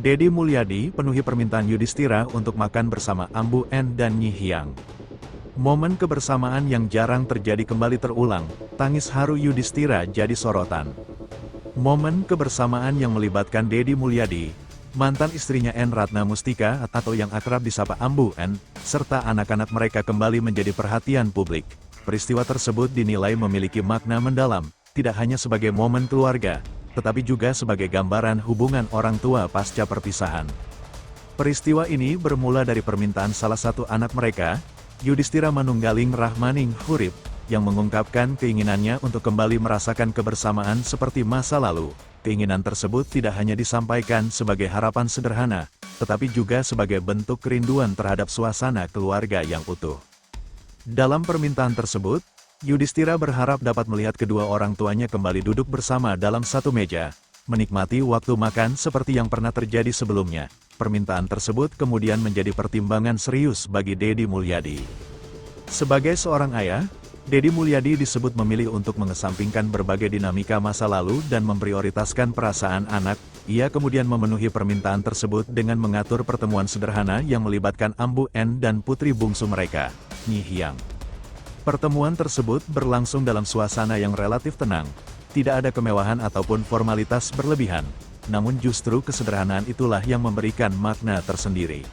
Deddy Mulyadi penuhi permintaan Yudhistira untuk makan bersama Ambu N dan Nyi Hyang. Momen kebersamaan yang jarang terjadi kembali terulang, tangis haru Yudhistira jadi sorotan. Momen kebersamaan yang melibatkan Deddy Mulyadi, mantan istrinya N. Ratna Mustika atau yang akrab disapa Ambu N, serta anak-anak mereka kembali menjadi perhatian publik. Peristiwa tersebut dinilai memiliki makna mendalam, tidak hanya sebagai momen keluarga, tetapi juga sebagai gambaran hubungan orang tua pasca perpisahan. Peristiwa ini bermula dari permintaan salah satu anak mereka, Yudhistira Manunggaling Rahmaning Hurip, yang mengungkapkan keinginannya untuk kembali merasakan kebersamaan seperti masa lalu. Keinginan tersebut tidak hanya disampaikan sebagai harapan sederhana, tetapi juga sebagai bentuk kerinduan terhadap suasana keluarga yang utuh. Dalam permintaan tersebut, Yudhistira berharap dapat melihat kedua orang tuanya kembali duduk bersama dalam satu meja, menikmati waktu makan seperti yang pernah terjadi sebelumnya. Permintaan tersebut kemudian menjadi pertimbangan serius bagi Deddy Mulyadi. Sebagai seorang ayah, Deddy Mulyadi disebut memilih untuk mengesampingkan berbagai dinamika masa lalu dan memprioritaskan perasaan anak. Ia kemudian memenuhi permintaan tersebut dengan mengatur pertemuan sederhana yang melibatkan Ambu N dan putri bungsu mereka, Nyi Hyang. Pertemuan tersebut berlangsung dalam suasana yang relatif tenang, tidak ada kemewahan ataupun formalitas berlebihan, namun justru kesederhanaan itulah yang memberikan makna tersendiri.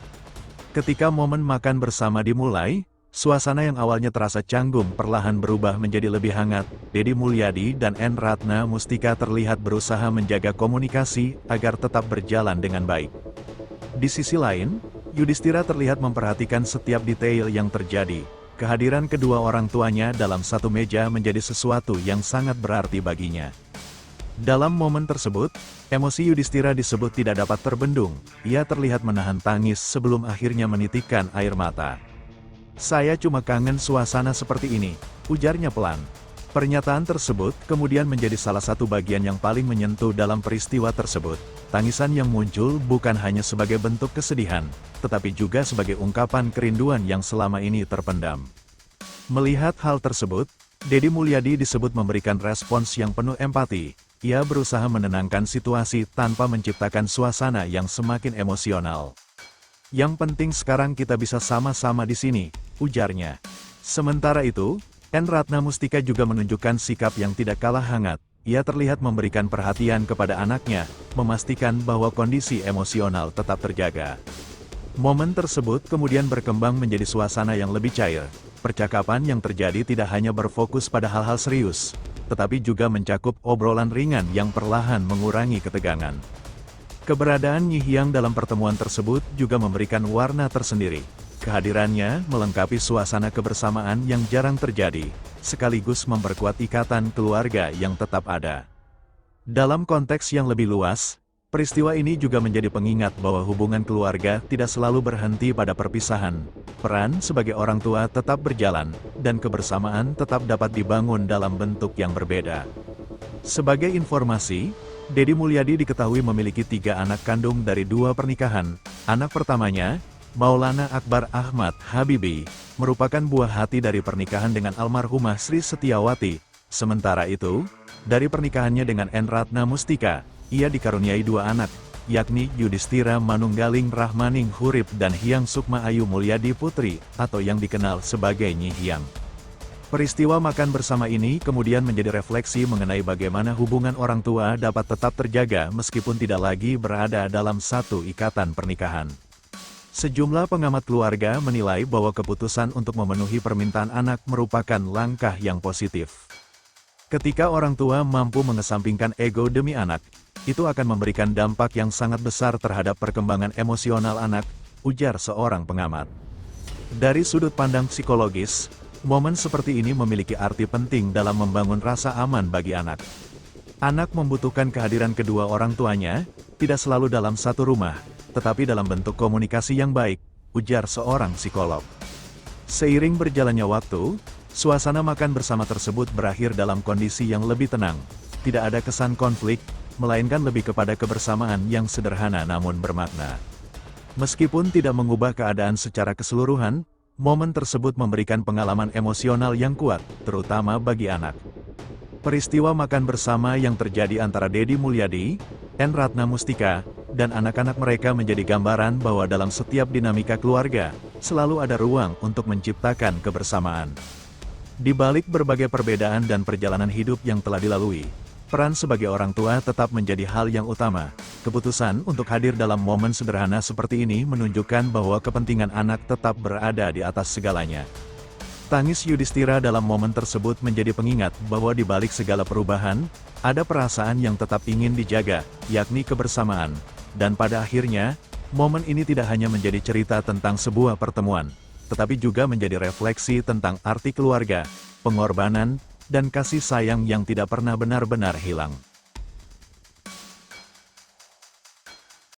Ketika momen makan bersama dimulai, suasana yang awalnya terasa canggung perlahan berubah menjadi lebih hangat. Deddy Mulyadi dan N. Ratna Mustika terlihat berusaha menjaga komunikasi agar tetap berjalan dengan baik. Di sisi lain, Yudhistira terlihat memperhatikan setiap detail yang terjadi. Kehadiran kedua orang tuanya dalam satu meja menjadi sesuatu yang sangat berarti baginya. Dalam momen tersebut, emosi Yudhistira disebut tidak dapat terbendung. Ia terlihat menahan tangis sebelum akhirnya menitikkan air mata. "Saya cuma kangen suasana seperti ini," ujarnya pelan. Pernyataan tersebut kemudian menjadi salah satu bagian yang paling menyentuh dalam peristiwa tersebut. Tangisan yang muncul bukan hanya sebagai bentuk kesedihan, tetapi juga sebagai ungkapan kerinduan yang selama ini terpendam. Melihat hal tersebut, Deddy Mulyadi disebut memberikan respons yang penuh empati. Ia berusaha menenangkan situasi tanpa menciptakan suasana yang semakin emosional. "Yang penting sekarang kita bisa sama-sama di sini," ujarnya. Sementara itu, N. Ratna Mustika juga menunjukkan sikap yang tidak kalah hangat. Ia terlihat memberikan perhatian kepada anaknya, memastikan bahwa kondisi emosional tetap terjaga. Momen tersebut kemudian berkembang menjadi suasana yang lebih cair. Percakapan yang terjadi tidak hanya berfokus pada hal-hal serius, tetapi juga mencakup obrolan ringan yang perlahan mengurangi ketegangan. Keberadaan Nyi Hyang dalam pertemuan tersebut juga memberikan warna tersendiri. Kehadirannya melengkapi suasana kebersamaan yang jarang terjadi, sekaligus memperkuat ikatan keluarga yang tetap ada. Dalam konteks yang lebih luas, peristiwa ini juga menjadi pengingat bahwa hubungan keluarga tidak selalu berhenti pada perpisahan. Peran sebagai orang tua tetap berjalan, dan kebersamaan tetap dapat dibangun dalam bentuk yang berbeda. Sebagai informasi, Deddy Mulyadi diketahui memiliki 3 anak kandung dari 2 pernikahan. Anak pertamanya, Maulana Akbar Ahmad Habibi, merupakan buah hati dari pernikahan dengan almarhumah Sri Setiawati. Sementara itu, dari pernikahannya dengan N. Ratna Mustika, ia dikaruniai 2 anak, yakni Yudhistira Manunggaling Rahmaning Hurip dan Hyang Sukma Ayu Mulyadi Putri, atau yang dikenal sebagai Nyi Hyang. Peristiwa makan bersama ini kemudian menjadi refleksi mengenai bagaimana hubungan orang tua dapat tetap terjaga meskipun tidak lagi berada dalam satu ikatan pernikahan. Sejumlah pengamat keluarga menilai bahwa keputusan untuk memenuhi permintaan anak merupakan langkah yang positif. Ketika orang tua mampu mengesampingkan ego demi anak, itu akan memberikan dampak yang sangat besar terhadap perkembangan emosional anak, ujar seorang pengamat. Dari sudut pandang psikologis, momen seperti ini memiliki arti penting dalam membangun rasa aman bagi anak. Anak membutuhkan kehadiran kedua orang tuanya, tidak selalu dalam satu rumah, tetapi dalam bentuk komunikasi yang baik, ujar seorang psikolog. Seiring berjalannya waktu, suasana makan bersama tersebut berakhir dalam kondisi yang lebih tenang. Tidak ada kesan konflik, melainkan lebih kepada kebersamaan yang sederhana namun bermakna. Meskipun tidak mengubah keadaan secara keseluruhan, momen tersebut memberikan pengalaman emosional yang kuat, terutama bagi anak. Peristiwa makan bersama yang terjadi antara Deddy Mulyadi, N. Ratna Mustika, dan anak-anak mereka menjadi gambaran bahwa dalam setiap dinamika keluarga, selalu ada ruang untuk menciptakan kebersamaan. Di balik berbagai perbedaan dan perjalanan hidup yang telah dilalui, peran sebagai orang tua tetap menjadi hal yang utama. Keputusan untuk hadir dalam momen sederhana seperti ini menunjukkan bahwa kepentingan anak tetap berada di atas segalanya. Tangis Yudhistira dalam momen tersebut menjadi pengingat bahwa di balik segala perubahan, ada perasaan yang tetap ingin dijaga, yakni kebersamaan. Dan pada akhirnya, momen ini tidak hanya menjadi cerita tentang sebuah pertemuan, tetapi juga menjadi refleksi tentang arti keluarga, pengorbanan, dan kasih sayang yang tidak pernah benar-benar hilang.